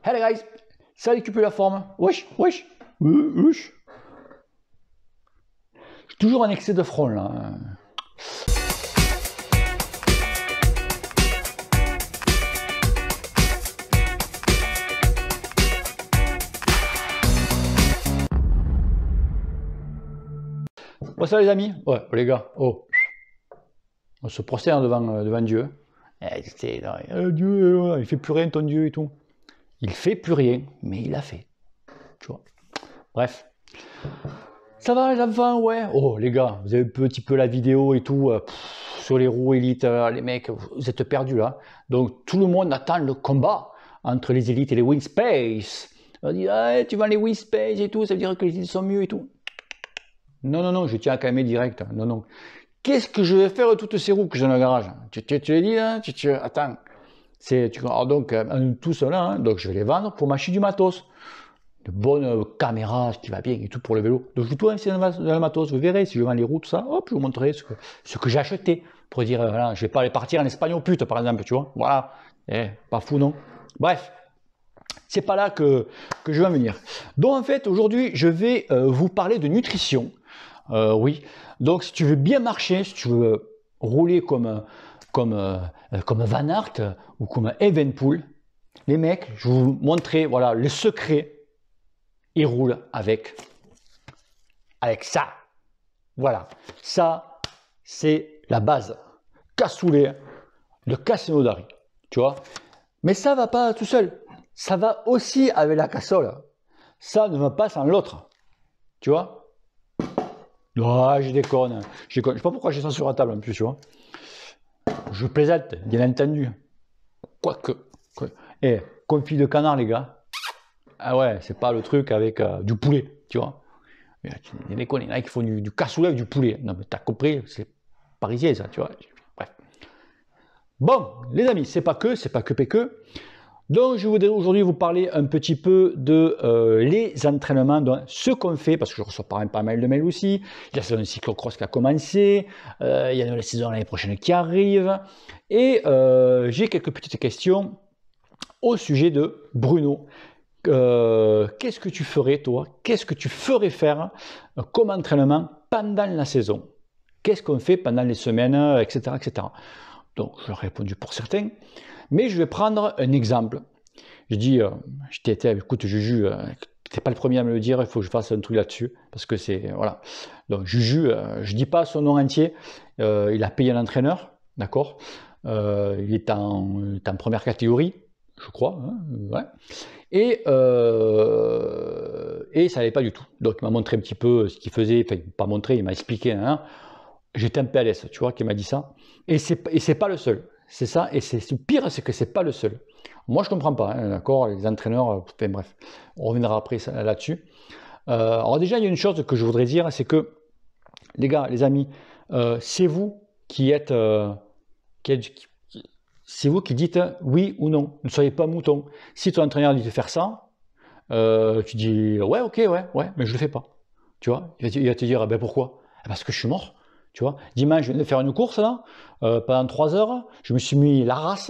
Hey guys, ça récupère la forme. Wesh, wesh, wesh. Je suis toujours en excès de front là. Bon ça les amis, ouais les gars, oh. On se prosterne devant Dieu. Dieu, il fait plus rien ton Dieu et tout. Il fait plus rien, mais il a fait. Tu vois. Bref. Ça va les enfants, ouais. Oh les gars, vous avez un petit peu la vidéo et tout. Sur les roues élites, les mecs, vous êtes perdus là. Donc tout le monde attend le combat entre les élites et les Winspace. On dit, ah, tu vends les Winspace et tout, ça veut dire que les élites sont mieux et tout. Non, non, non, je tiens à calmer direct. Non, non. Qu'est-ce que je vais faire de toutes ces roues que j'ai dans le garage? Tu l'as dit, hein? Attends. Alors donc, tout cela, hein, donc je vais les vendre pour m'acheter du matos. De bonnes caméras, ce qui va bien et tout pour le vélo. Donc je vais tout investir dans le matos. Vous verrez, si je vends les roues, tout ça, hop, je vous montrerai ce que j'ai acheté. Pour dire, voilà, je vais pas aller partir en Espagne aux putes, par exemple, tu vois. Voilà. Pas fou, non? Bref. C'est pas là que je vais en venir. Donc en fait, aujourd'hui, je vais vous parler de nutrition. Oui. Donc si tu veux bien marcher, si tu veux rouler comme Van Aert ou comme Evenepoel, les mecs, je vais vous montrer voilà, le secret. Ils roulent avec ça. Voilà. Ça, c'est la base. Cassoulet de Cassinodari. Tu vois. Mais ça ne va pas tout seul. Ça va aussi avec la cassole. Ça ne va pas sans l'autre. Tu vois. Ah, je déconne. Je ne sais pas pourquoi j'ai ça sur la table en plus, tu vois. Je plaisante, bien entendu. Quoique. Confit de canard, les gars. Ah ouais, c'est pas le truc avec du poulet, tu vois. Il y en a qui font du cassoulet avec du poulet. Non, mais t'as compris, c'est parisien, ça, tu vois. Bref. Bon, les amis, c'est pas que PQ. Donc, je voudrais aujourd'hui vous parler un petit peu de les entraînements, donc, ce qu'on fait, parce que je reçois pas mal de mails aussi. Il y a la saison de cyclocross qui a commencé, il y a la saison l'année prochaine qui arrive, et j'ai quelques petites questions au sujet de Bruno. Qu'est-ce que tu ferais, toi? Qu'est-ce que tu ferais faire comme entraînement pendant la saison? Qu'est-ce qu'on fait pendant les semaines, etc., etc. Donc, je leur ai répondu pour certains. Mais je vais prendre un exemple. Je dis, écoute, Juju, tu n'es pas le premier à me le dire, il faut que je fasse un truc là-dessus. Parce que c'est, voilà. Donc, Juju, je ne dis pas son nom entier. Il a payé un entraîneur, d'accord. Il est en première catégorie, je crois. Hein, ouais. Et ça n'allait pas du tout. Donc, il m'a montré un petit peu ce qu'il faisait. Enfin, pas montré, il m'a expliqué. Hein. J'étais un peu à l'aise, tu vois, qui m'a dit ça. Et c'est pas le seul. C'est ça, et c'est pire, c'est que c'est pas le seul. Moi, je comprends pas, hein, d'accord, les entraîneurs, enfin, bref, on reviendra après là-dessus. Alors déjà, il y a une chose que je voudrais dire, c'est que, les gars, les amis, c'est vous qui êtes, c'est vous qui dites oui ou non. Ne soyez pas mouton. Si ton entraîneur dit de faire ça, tu dis ouais, ok, ouais, mais je le fais pas. Tu vois, il va te dire, ben pourquoi? Parce que je suis mort. Tu vois, dimanche, je viens de faire une course là, pendant 3 heures, je me suis mis la race,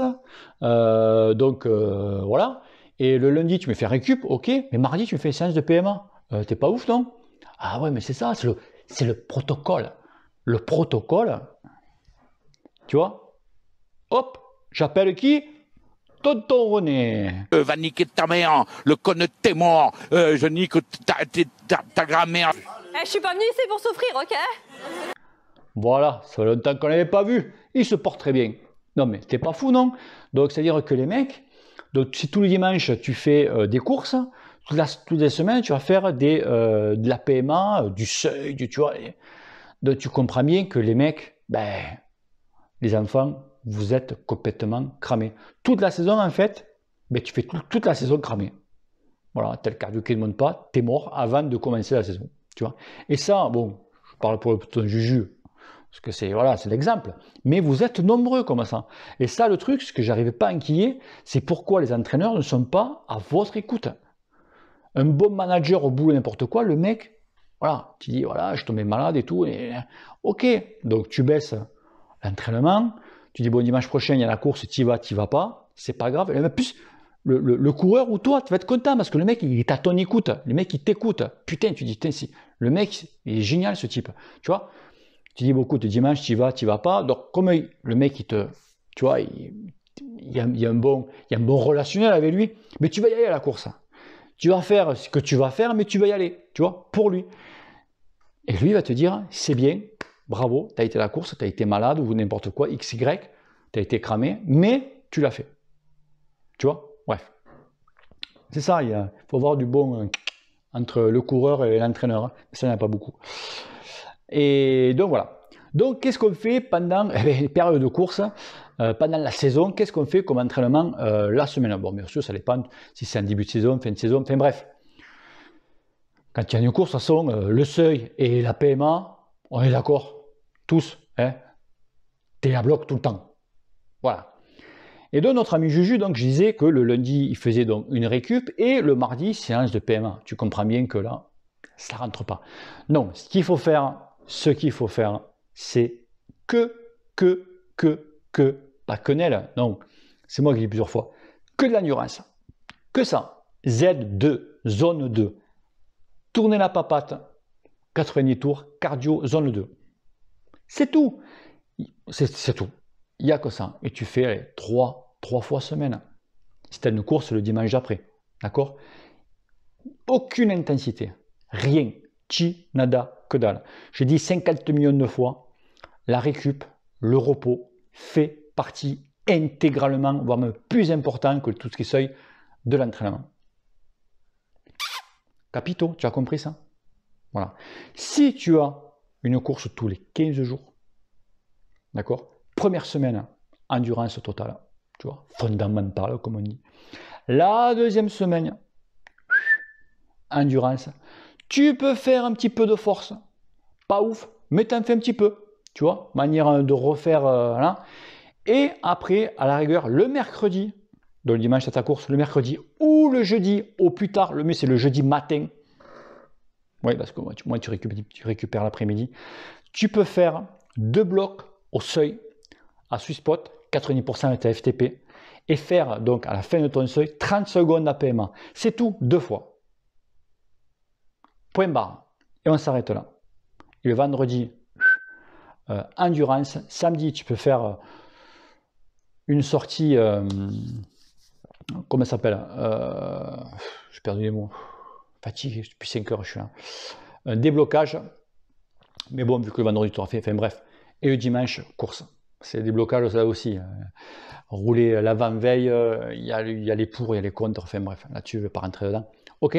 donc voilà. Et le lundi, tu me fais récup, ok, mais mardi, tu me fais une séance de PMA. T'es pas ouf, non? Ah ouais, mais c'est ça, c'est le protocole. Le protocole, tu vois, hop, j'appelle qui? Tonton René. Va niquer ta mère, le con de tes morts, je nique ta grand-mère. Je suis pas venu ici pour souffrir, ok? Voilà, ça fait longtemps qu'on l'avait pas vu. Il se porte très bien. Non mais t'es pas fou, non? Donc c'est-à-dire que les mecs, donc si tous les dimanches tu fais des courses, toutes les semaines tu vas faire de la PMA, du seuil, tu vois. Donc tu comprends bien que les mecs, ben, les enfants, vous êtes complètement cramés. Toute la saison en fait, ben, tu fais toute la saison cramée. Voilà, t'as le cardio qui ne monte pas, t'es mort avant de commencer la saison. Tu vois. Et ça, bon, je parle pour ton Juju. Parce que c'est voilà, c'est l'exemple. Mais vous êtes nombreux comme ça. Et ça, le truc, ce que j'arrivais pas à enquiller, c'est pourquoi les entraîneurs ne sont pas à votre écoute. Un bon manager au boulot, n'importe quoi, le mec, voilà, tu dis, voilà, je tombais malade et tout. Et, ok, donc tu baisses l'entraînement. Tu dis, bon, dimanche prochain, il y a la course, tu y vas pas. C'est pas grave. Et même plus, le coureur ou toi, tu vas être content parce que le mec, il est à ton écoute. Le mec, il t'écoute. Putain, tu dis, si, le mec, il est génial ce type. Tu vois, tu dis beaucoup de dimanche, tu y vas pas. Donc, comme le mec, tu vois, il y a un bon relationnel avec lui, mais tu vas y aller à la course. Tu vas faire ce que tu vas faire, mais tu vas y aller, tu vois, pour lui. Et lui, il va te dire, c'est bien, bravo, tu as été à la course, tu as été malade ou n'importe quoi, X, Y, tu as été cramé, mais tu l'as fait. Tu vois, bref. C'est ça, il faut avoir du bon entre le coureur et l'entraîneur. Ça, il n'y en a pas beaucoup. Et donc, voilà. Donc, qu'est-ce qu'on fait pendant les périodes de course, pendant la saison? Qu'est-ce qu'on fait comme entraînement la semaine? Bon, bien sûr, ça dépend si c'est en début de saison, fin de saison, enfin bref. Quand il y a une course, de toute façon, le seuil et la PMA, on est d'accord, tous, hein, t'es à bloc tout le temps. Voilà. Et donc, notre ami Juju, donc, je disais que le lundi, il faisait donc une récup et le mardi, séance de PMA. Tu comprends bien que là, ça ne rentre pas. Non, ce qu'il faut faire, c'est pas que nel, non, c'est moi qui dis plusieurs fois, que de l'endurance, que ça, Z2, zone 2, tourner la papate, 90 tours, cardio, zone 2. C'est tout, c'est tout, il n'y a que ça, et tu fais allez, 3 fois semaine, si tu as une course le dimanche après, d'accord? Aucune intensité, rien, chi, nada, que dalle. J'ai dit 50 millions de fois, la récup, le repos, fait partie intégralement, voire même plus important que tout ce qui est seuil de l'entraînement. Capito, tu as compris ça? Voilà. Si tu as une course tous les 15 jours, d'accord? Première semaine, endurance totale, tu vois, fondamentale comme on dit. La deuxième semaine, endurance. Tu peux faire un petit peu de force, pas ouf, mais t'en fais un petit peu, tu vois, manière de refaire là. Et après, à la rigueur, le mercredi, donc le dimanche c'est ta course, le mercredi ou le jeudi au plus tard, le mieux c'est le jeudi matin. Oui, parce que moi tu récupères l'après-midi. Tu peux faire 2 blocs au seuil à Swisspot, 90% de ta FTP, et faire donc à la fin de ton seuil 30 secondes d'APMA. C'est tout, 2 fois. Point barre. Et on s'arrête là. Et le vendredi, endurance. Samedi, tu peux faire une sortie, comment ça s'appelle, j'ai perdu les mots, fatigué, depuis 5 heures je suis là, un déblocage, mais bon, vu que le vendredi tu auras fait, enfin bref, et le dimanche, course, c'est des blocages ça aussi, rouler l'avant-veille, il y a les pour, il y a les contre, enfin bref, là-dessus je ne vais pas rentrer dedans, ok,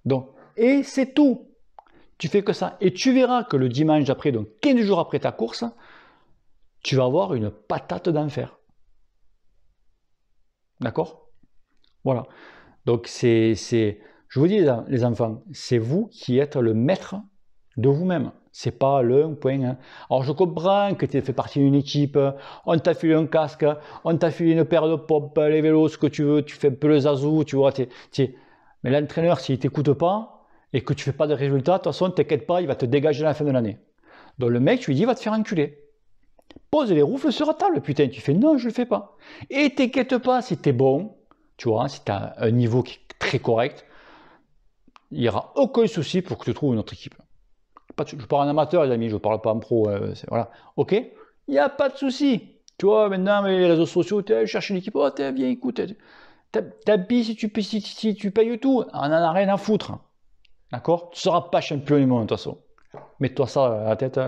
donc, et c'est tout, tu fais que ça, et tu verras que le dimanche après, donc 15 jours après ta course, tu vas avoir une patate d'enfer. D'accord? Voilà. Donc, je vous dis, les enfants, c'est vous qui êtes le maître de vous-même. C'est pas le point. Hein. Alors, je comprends que tu fais partie d'une équipe, on t'a filé un casque, on t'a filé une paire de pompes, les vélos, ce que tu veux, tu fais un peu le zazou, tu vois. Mais l'entraîneur, s'il ne t'écoute pas et que tu ne fais pas de résultats, de toute façon, ne t'inquiète pas, il va te dégager à la fin de l'année. Donc, le mec, tu lui dis, il va te faire enculer. Pose les roufles sur la table, putain, tu fais non, je le fais pas. Et t'inquiète pas, si t'es bon, tu vois, si tu as un niveau qui est très correct, il n'y aura aucun souci pour que tu trouves une autre équipe. Je parle en amateur, les amis, je ne parle pas en pro, voilà, ok? Il n'y a pas de souci. Tu vois, maintenant, les réseaux sociaux, tu cherches une équipe, oh, viens, écoute, t'habilles si tu payes tout, on n'en a rien à foutre. D'accord? Tu ne seras pas champion du monde, de toute façon. Mets-toi ça à la tête,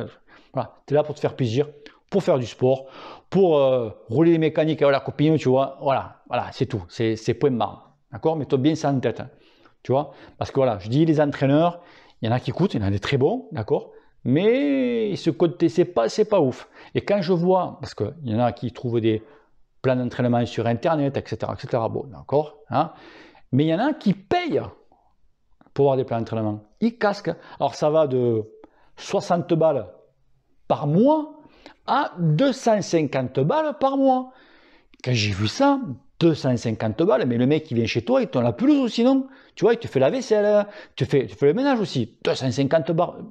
voilà, tu es là pour te faire plaisir, pour faire du sport, pour rouler les mécaniques avec la copine, tu vois, voilà, c'est tout, c'est point barre, d'accord? Mets-toi bien ça en tête, hein, tu vois, parce que voilà, je dis les entraîneurs, il y en a qui écoutent, il y en a des très bons, d'accord, mais ce côté, c'est pas ouf. Et quand je vois, parce qu'il y en a qui trouvent des plans d'entraînement sur internet, etc., bon, d'accord, hein, mais il y en a qui payent pour avoir des plans d'entraînement, ils casquent, alors ça va de 60 balles par mois à 250 balles par mois. Quand j'ai vu ça, 250 balles, mais le mec qui vient chez toi, il te donne la pelouse aussi, non? Tu vois, il te fait la vaisselle, tu fais le ménage aussi. 250 balles.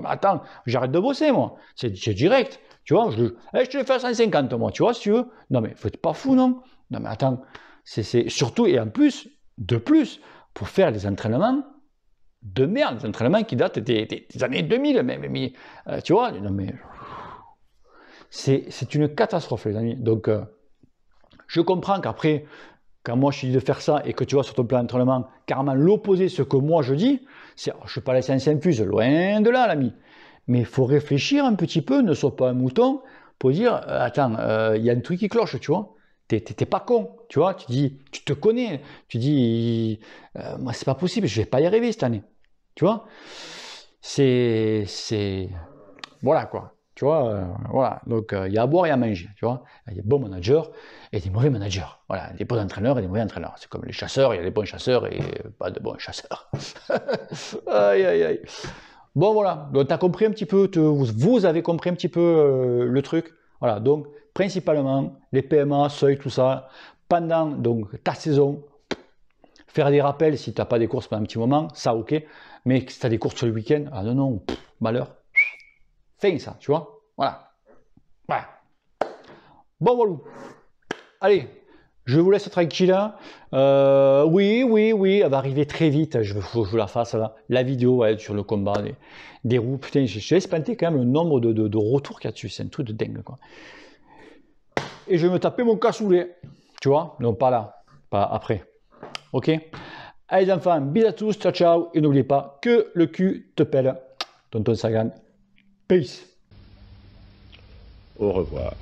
Attends, j'arrête de bosser, moi. C'est direct. Tu vois, je te le fais à 150, moi, tu vois, si tu veux. Non, mais faut être pas fou, non? Non, mais attends, C'est surtout, et en plus, de plus, pour faire les entraînements de merde, des entraînements qui datent des années 2000, mais tu vois, non mais c'est une catastrophe, les amis. Donc, je comprends qu'après, quand moi je te dis de faire ça et que tu vois sur ton plan d'entraînement carrément l'opposé de ce que moi je dis, je ne suis pas la science infuse, loin de là, l'ami. Mais il faut réfléchir un petit peu, ne sois pas un mouton, pour dire, attends, il y a un truc qui cloche, tu vois. T'es pas con, tu vois, tu dis, tu te connais, tu dis, moi c'est pas possible, je vais pas y arriver cette année, tu vois. Voilà quoi, tu vois, voilà. Donc il y a à boire et à manger, tu vois. Il y a des bons managers et des mauvais managers, voilà, des bons entraîneurs et des mauvais entraîneurs. C'est comme les chasseurs, il y a des bons chasseurs et pas de bons chasseurs. Aïe aïe aïe. Bon voilà, donc tu as compris un petit peu, vous avez compris un petit peu le truc. Voilà, donc principalement les PMA, seuil, tout ça, pendant donc ta saison, faire des rappels si tu n'as pas des courses pendant un petit moment, ça ok, mais si tu as des courses sur le week-end, ah non, non, malheur, fin ça, tu vois, voilà. Voilà. Bon voilà, allez, je vous laisse tranquille. Oui, elle va arriver très vite. Je vous la fasse là. La vidéo ouais, sur le combat des roues. Putain, j'ai espanté quand même le nombre de retours qu'il y a dessus. C'est un truc de dingue quoi. Et je vais me taper mon cassoulet. Tu vois? Non, pas là. Pas après. Ok? Allez les enfants, bisous à tous. Ciao, ciao. Et n'oubliez pas que le cul te pèle. Tonton Sagan. Peace. Au revoir.